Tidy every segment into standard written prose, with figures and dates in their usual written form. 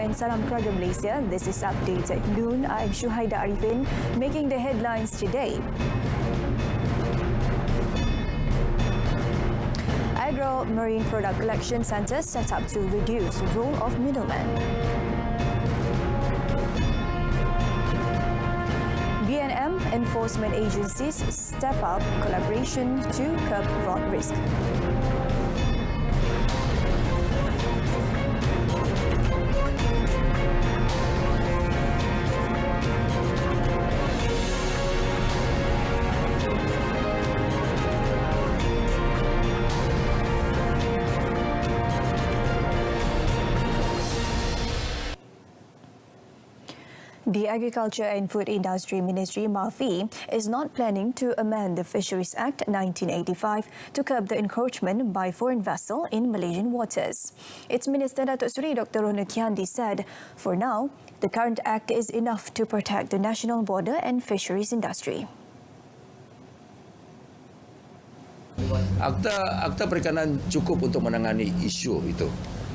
and salam keluarga Malaysia. This is Updates at Noon. I'm Shuhaida Arifin, making the headlines today. Agro Marine Product Collection Centres set up to reduce the role of middlemen. B&M enforcement agencies step up collaboration to curb fraud risk. The Agriculture and Food Industry Ministry, MAFI, is not planning to amend the Fisheries Act 1985 to curb the encroachment by foreign vessels in Malaysian waters. Its Minister Datuk Seri Dr. Ronald Kiandi said, for now, the current act is enough to protect the national border and fisheries industry. Akta perikanan cukup untuk menangani isu itu.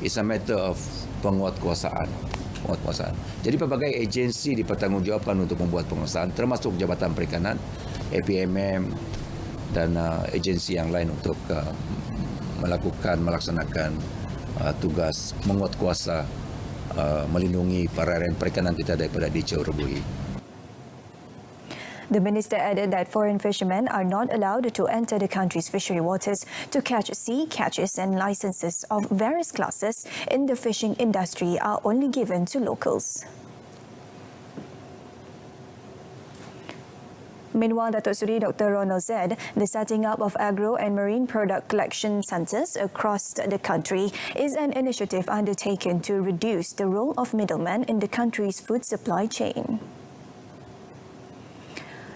It's a matter of penguatkuasaan. Jadi pelbagai agensi dipertanggungjawabkan untuk membuat penguasaan, termasuk Jabatan Perikanan, APMM dan agensi yang lain untuk melaksanakan tugas menguatkuasa melindungi perairan perikanan kita daripada dicuri-rebui. The minister added that foreign fishermen are not allowed to enter the country's fishery waters to catch sea catches, and licenses of various classes in the fishing industry are only given to locals. Meanwhile, Datuk Seri Dr. Ronald said the setting up of agro and marine product collection centres across the country is an initiative undertaken to reduce the role of middlemen in the country's food supply chain.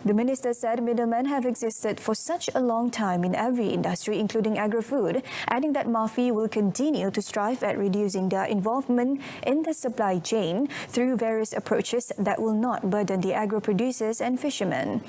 The minister said middlemen have existed for such a long time in every industry, including agro-food, adding that MAFI will continue to strive at reducing their involvement in the supply chain through various approaches that will not burden the agro-producers and fishermen.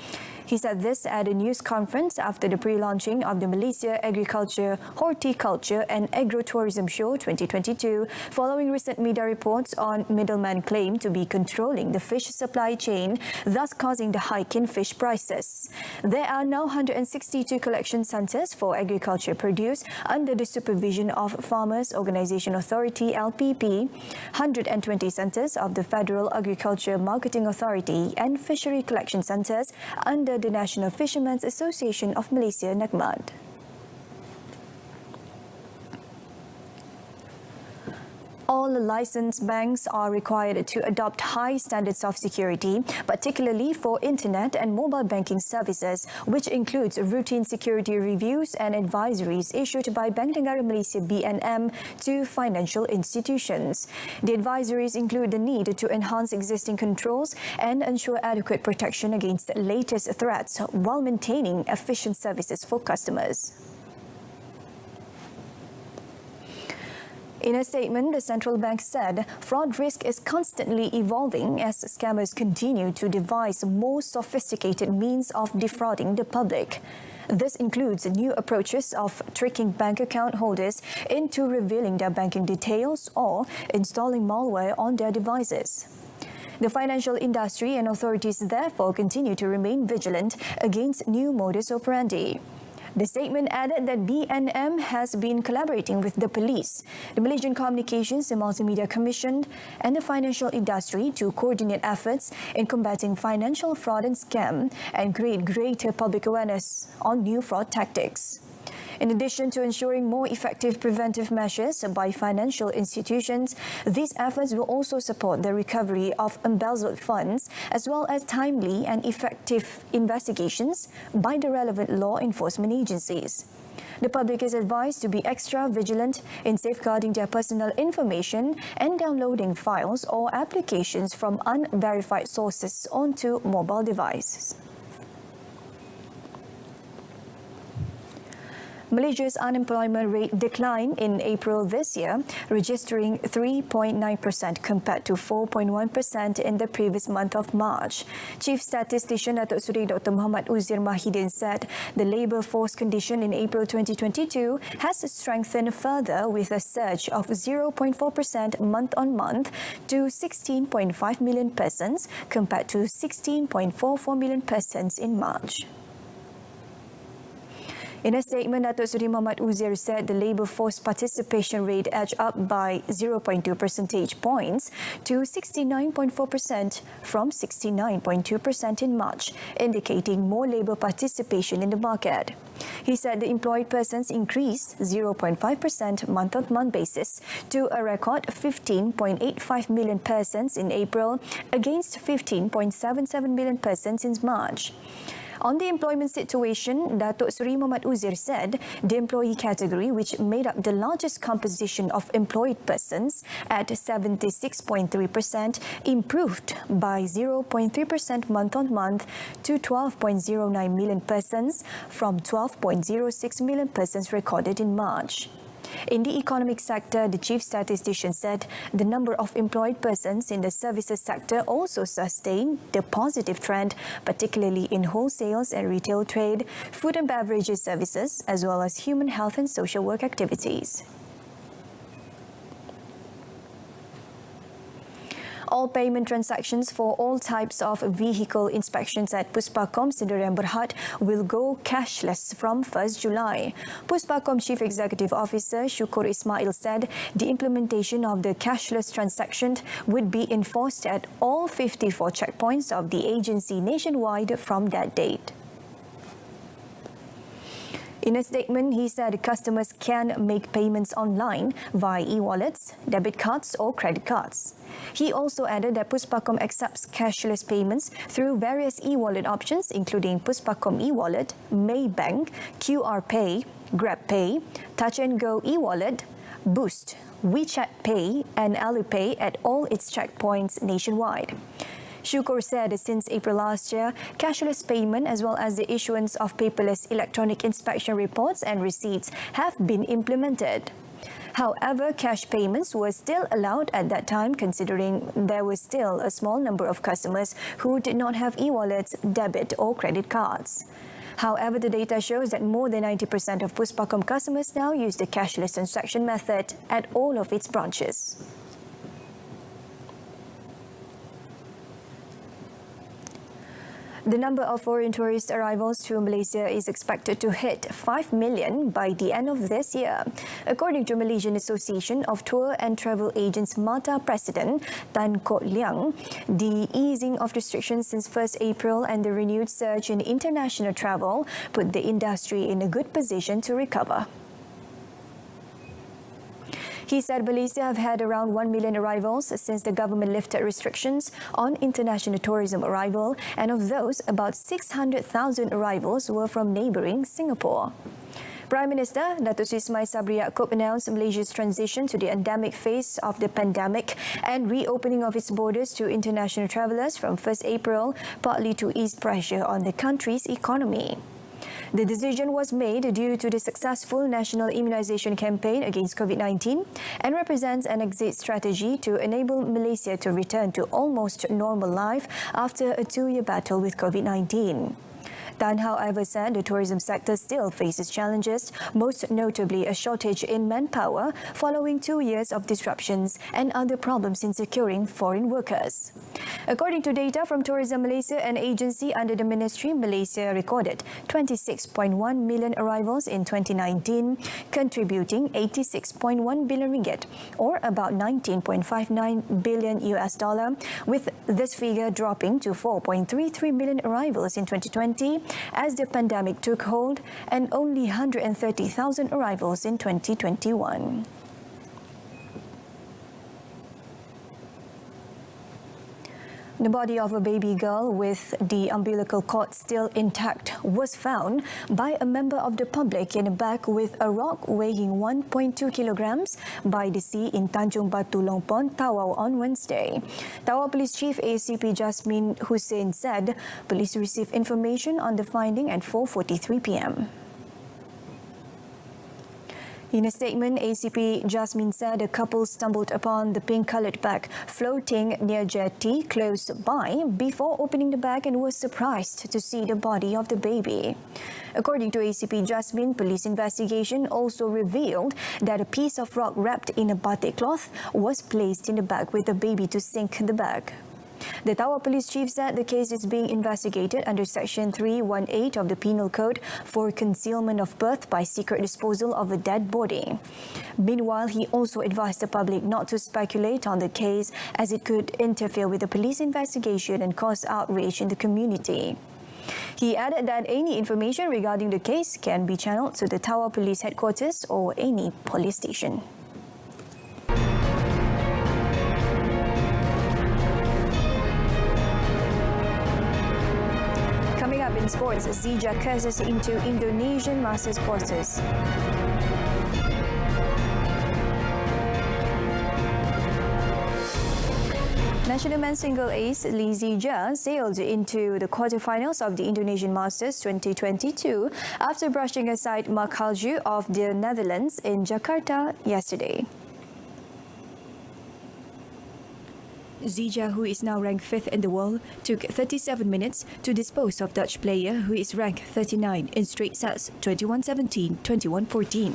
He said this at a news conference after the pre-launching of the Malaysia Agriculture, Horticulture and Agro-Tourism Show 2022, following recent media reports on middlemen claim to be controlling the fish supply chain, thus causing the hike in fish prices. There are now 162 collection centres for agriculture produce under the supervision of Farmers Organisation Authority (LPP), 120 centres of the Federal Agriculture Marketing Authority, and fishery collection centres under the National Fishermen's Association of Malaysia (NAGMAD). All licensed banks are required to adopt high standards of security, particularly for internet and mobile banking services, which includes routine security reviews and advisories issued by Bank Negara Malaysia (BNM) to financial institutions. The advisories include the need to enhance existing controls and ensure adequate protection against the latest threats while maintaining efficient services for customers. In a statement, the central bank said fraud risk is constantly evolving as scammers continue to devise more sophisticated means of defrauding the public. This includes new approaches of tricking bank account holders into revealing their banking details or installing malware on their devices. The financial industry and authorities therefore continue to remain vigilant against new modus operandi. The statement added that BNM has been collaborating with the police, the Malaysian Communications and Multimedia Commission, and the financial industry to coordinate efforts in combating financial fraud and scam and create greater public awareness on new fraud tactics. In addition to ensuring more effective preventive measures by financial institutions, these efforts will also support the recovery of embezzled funds as well as timely and effective investigations by the relevant law enforcement agencies. The public is advised to be extra vigilant in safeguarding their personal information and downloading files or applications from unverified sources onto mobile devices. Malaysia's unemployment rate declined in April this year, registering 3.9% compared to 4.1% in the previous month of March. Chief Statistician Datuk Seri Dr. Muhammad Uzir Mahidin said the labour force condition in April 2022 has strengthened further with a surge of 0.4% month-on-month to 16.5 million persons compared to 16.44 million persons in March. In a statement, Datuk Seri Muhammad Uzir said the labour force participation rate edged up by 0.2 percentage points to 69.4% from 69.2% in March, indicating more labour participation in the market. He said the employed persons increased 0.5% month-on-month basis to a record 15.85 million persons in April against 15.77 million persons in March. On the employment situation, Datuk Seri Muhammad Uzir said the employee category, which made up the largest composition of employed persons at 76.3%, improved by 0.3% month-on-month to 12.09 million persons from 12.06 million persons recorded in March. In the economic sector, the chief statistician said the number of employed persons in the services sector also sustained the positive trend, particularly in wholesales and retail trade, food and beverages services, as well as human health and social work activities. All payment transactions for all types of vehicle inspections at Puspakom Sdn Bhd will go cashless from 1st July. Puspakom Chief Executive Officer Syukur Ismail said the implementation of the cashless transaction would be enforced at all 54 checkpoints of the agency nationwide from that date. In a statement, he said customers can make payments online via e-wallets, debit cards or credit cards. He also added that Puspakom accepts cashless payments through various e-wallet options including Puspakom e-wallet, Maybank, QR Pay, Grab Pay, Touch and Go e-wallet, Boost, WeChat Pay and Alipay at all its checkpoints nationwide. Syukur said since April last year, cashless payment as well as the issuance of paperless electronic inspection reports and receipts have been implemented. However, cash payments were still allowed at that time considering there was still a small number of customers who did not have e-wallets, debit or credit cards. However, the data shows that more than 90% of Puspakom customers now use the cashless transaction method at all of its branches. The number of foreign tourist arrivals to Malaysia is expected to hit 5 million by the end of this year. According to Malaysian Association of Tour and Travel Agents MATA President Tan Kok Leang, the easing of restrictions since 1st April and the renewed surge in international travel put the industry in a good position to recover. He said Malaysia have had around 1 million arrivals since the government lifted restrictions on international tourism arrival, and of those, about 600,000 arrivals were from neighbouring Singapore. Prime Minister Datuk Seri Ismail Sabri Yaakob announced Malaysia's transition to the endemic phase of the pandemic and reopening of its borders to international travellers from 1st April, partly to ease pressure on the country's economy. The decision was made due to the successful national immunisation campaign against COVID-19 and represents an exit strategy to enable Malaysia to return to almost normal life after a 2-year battle with COVID-19. Tan, however, said the tourism sector still faces challenges, most notably a shortage in manpower following 2 years of disruptions and other problems in securing foreign workers. According to data from Tourism Malaysia, an agency under the ministry, Malaysia recorded 26.1 million arrivals in 2019, contributing 86.1 billion ringgit, or about 19.59 billion US dollar, with this figure dropping to 4.33 million arrivals in 2020 as the pandemic took hold, and only 130,000 arrivals in 2021. The body of a baby girl with the umbilical cord still intact was found by a member of the public in a bag with a rock weighing 1.2 kilograms by the sea in Tanjung Batu, Longpon, Tawau on Wednesday. Tawau Police Chief ACP Jasmine Hussein said police received information on the finding at 4:43 p.m. In a statement, ACP Jasmine said a couple stumbled upon the pink-coloured bag floating near jetty close by before opening the bag and was surprised to see the body of the baby. According to ACP Jasmine, police investigation also revealed that a piece of rock wrapped in a batik cloth was placed in the bag with the baby to sink the bag. The Tawau Police Chief said the case is being investigated under Section 318 of the Penal Code for concealment of birth by secret disposal of a dead body. Meanwhile, he also advised the public not to speculate on the case as it could interfere with the police investigation and cause outrage in the community. He added that any information regarding the case can be channeled to the Tawau Police Headquarters or any police station. Coming up in sports, SAHIH crosses into Indonesian Masters quarters. National men's single ace Lee SAHIH sailed into the quarterfinals of the Indonesian Masters 2022 after brushing aside Mark Halju of the Netherlands in Jakarta yesterday. SAHIH, who is now ranked 5th in the world, took 37 minutes to dispose of Dutch player who is ranked 39 in straight sets 21-17, 21-14.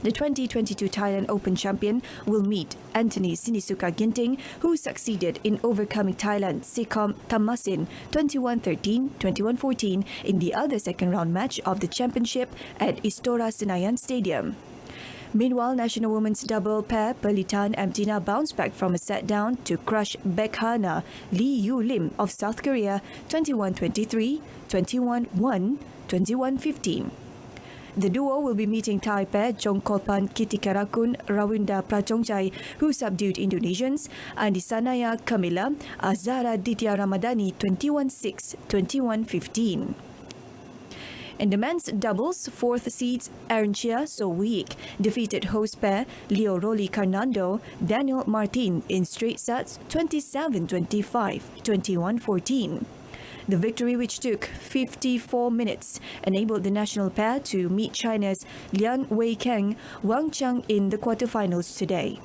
The 2022 Thailand Open champion will meet Anthony Sinisuka Ginting, who succeeded in overcoming Thailand's Sekom Thammasin 21-13, 21-14 in the other second-round match of the championship at Istora Senayan Stadium. Meanwhile, national women's double pair Perlitan and Tina bounced back from a set down to crush Bekhana Lee Yu Lim of South Korea 21-23, 21-1, 21-15. The duo will be meeting Thai pair Jongkolpan Kitikarakun Rawinda Prachongchai, who subdued Indonesians, and Sanaya Kamila Azara Ditya Ramadhani 21-6, 21-15. In the men's doubles, fourth seeds Aaron Chia So Week defeated host pair Leo Roli Carnando Daniel Martin in straight sets 27-25, 21-14. The victory, which took 54 minutes, enabled the national pair to meet China's Lian Weikeng Wang Cheng in the quarterfinals today.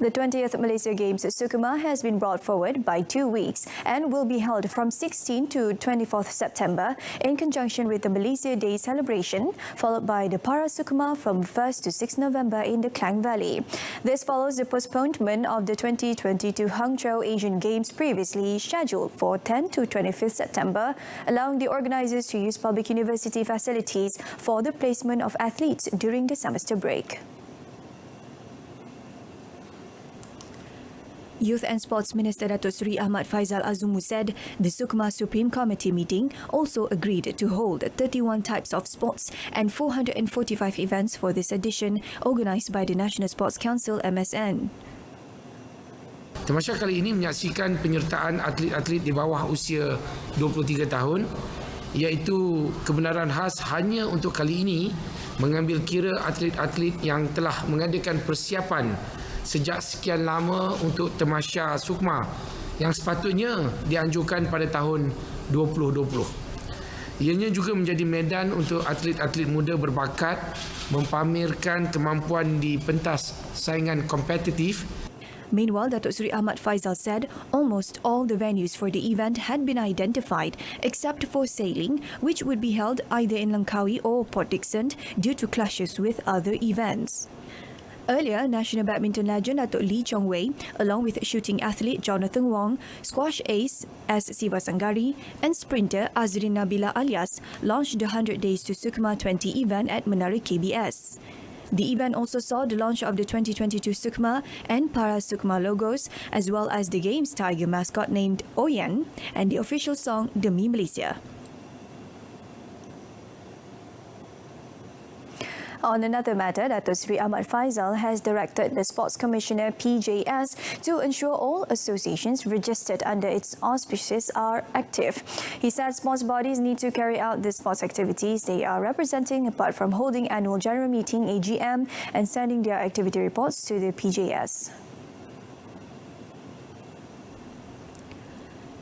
The 20th Malaysia Games Sukma has been brought forward by 2 weeks and will be held from 16 to 24th September in conjunction with the Malaysia Day celebration, followed by the Para Sukma from 1st to 6th November in the Klang Valley. This follows the postponement of the 2022 Hangzhou Asian Games previously scheduled for 10 to 25th September, allowing the organisers to use public university facilities for the placement of athletes during the semester break. Youth and Sports Minister Datuk Seri Ahmad Faizal Azumu said the Sukma Supreme Committee meeting also agreed to hold 31 types of sports and 445 events for this edition, organised by the National Sports Council MSN. Temasya kali ini menyaksikan penyertaan atlet-atlet di bawah usia 23 tahun, iaitu kebenaran khas hanya untuk kali ini mengambil kira atlet-atlet yang telah mengadakan persiapan sejak sekian lama untuk Temasya Sukma yang sepatutnya dianjurkan pada tahun 2020. Ianya juga menjadi medan untuk atlet-atlet muda berbakat mempamerkan kemampuan di pentas saingan kompetitif. Meanwhile, Datuk Seri Ahmad Faizal said almost all the venues for the event had been identified except for sailing, which would be held either in Langkawi or Port Dickson due to clashes with other events. Earlier, national badminton legend Datuk Lee Chong Wei, along with shooting athlete Jonathan Wong, squash ace S. Sivasanggari, and sprinter Azrin Nabila Alias launched the 100 Days to Sukma 20 event at Menara KBS. The event also saw the launch of the 2022 Sukma and Para Sukma logos, as well as the game's tiger mascot named Oyen and the official song Demi Malaysia. On another matter, Datuk Seri Ahmad Faizal has directed the Sports Commissioner PJS to ensure all associations registered under its auspices are active. He said sports bodies need to carry out the sports activities they are representing apart from holding annual general meeting AGM and sending their activity reports to the PJS.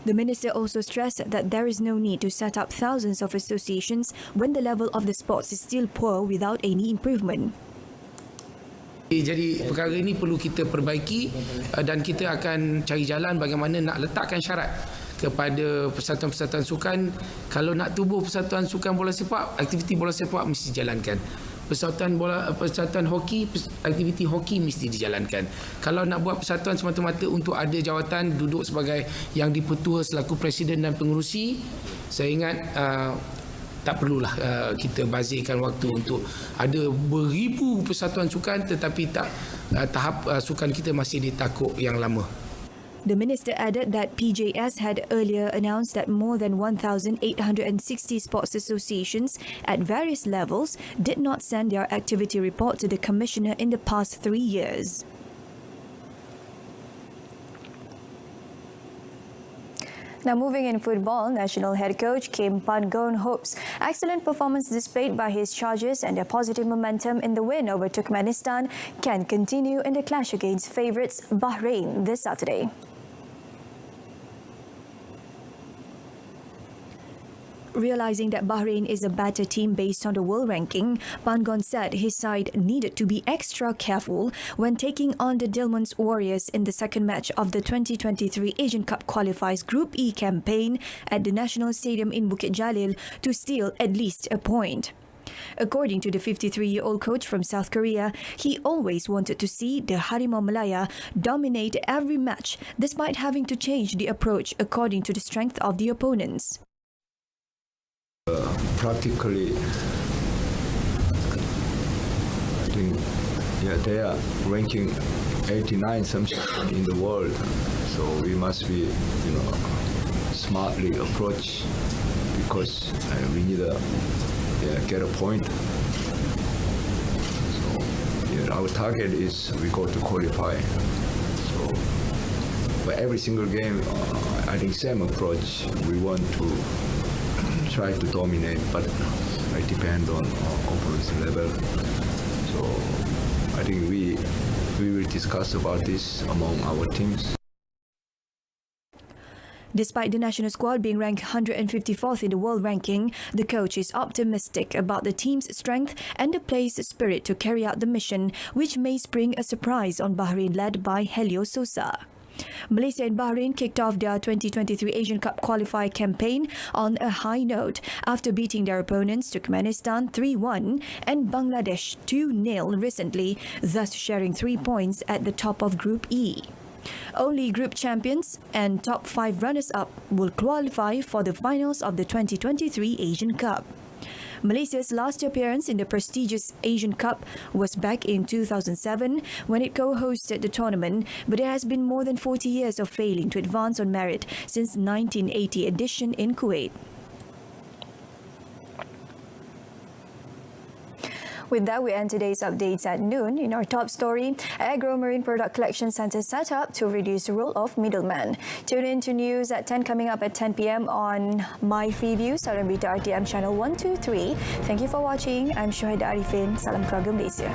The minister also stressed that there is no need to set up thousands of associations when the level of the sports is still poor without any improvement. Jadi perkara ini perlu kita perbaiki dan kita akan cari jalan bagaimana nak letakkan syarat kepada persatuan-persatuan sukan. Kalau nak tubuh persatuan sukan bola sepak, aktiviti bola sepak mesti dijalankan. Persatuan hoki, aktiviti hoki mesti dijalankan. Kalau nak buat persatuan semata-mata untuk ada jawatan duduk sebagai yang dipertua selaku presiden dan pengerusi, saya ingat tak perlulah kita bazirkan waktu untuk ada beribu persatuan sukan tetapi tahap sukan kita masih di takuk yang lama. The minister added that PJS had earlier announced that more than 1,860 sports associations at various levels did not send their activity report to the commissioner in the past 3 years. Now moving in football, national head coach Kim Pan-gon hopes excellent performance displayed by his charges and their positive momentum in the win over Turkmenistan can continue in the clash against favourites Bahrain this Saturday. Realizing that Bahrain is a better team based on the world ranking, Pan-gon said his side needed to be extra careful when taking on the Dilmun's Warriors in the second match of the 2023 Asian Cup Qualifiers Group E campaign at the National Stadium in Bukit Jalil to steal at least a point. According to the 53-year-old coach from South Korea, he always wanted to see the Harimau Malaya dominate every match despite having to change the approach according to the strength of the opponents. Practically, I think, they are ranking 89 something in the world. So we must be, smartly approach because we need to get a point. So our target is we go to qualify. So, but every single game, I think same approach. We want to try to dominate, but it depends on opponent's level. So I think we will discuss about this among our teams. Despite the national squad being ranked 154th in the world ranking, the coach is optimistic about the team's strength and the players' spirit to carry out the mission, which may spring a surprise on Bahrain led by Helio Sosa. Malaysia and Bahrain kicked off their 2023 Asian Cup qualifier campaign on a high note after beating their opponents Turkmenistan 3-1 and Bangladesh 2-0 recently, thus sharing 3 points at the top of Group E. Only group champions and top 5 runners-up will qualify for the finals of the 2023 Asian Cup. Malaysia's last appearance in the prestigious Asian Cup was back in 2007 when it co-hosted the tournament, but it has been more than 40 years of failing to advance on merit since 1980 edition in Kuwait. With that, we end today's updates at noon. In our top story, Agro Marine Product Collection Centre set up to reduce the role of middlemen. Tune in to news at 10 coming up at 10 p.m. on My Freeview, Berita RTM channel 123. Thank you for watching. I'm Syahida Arifin. Salam keluarga Malaysia.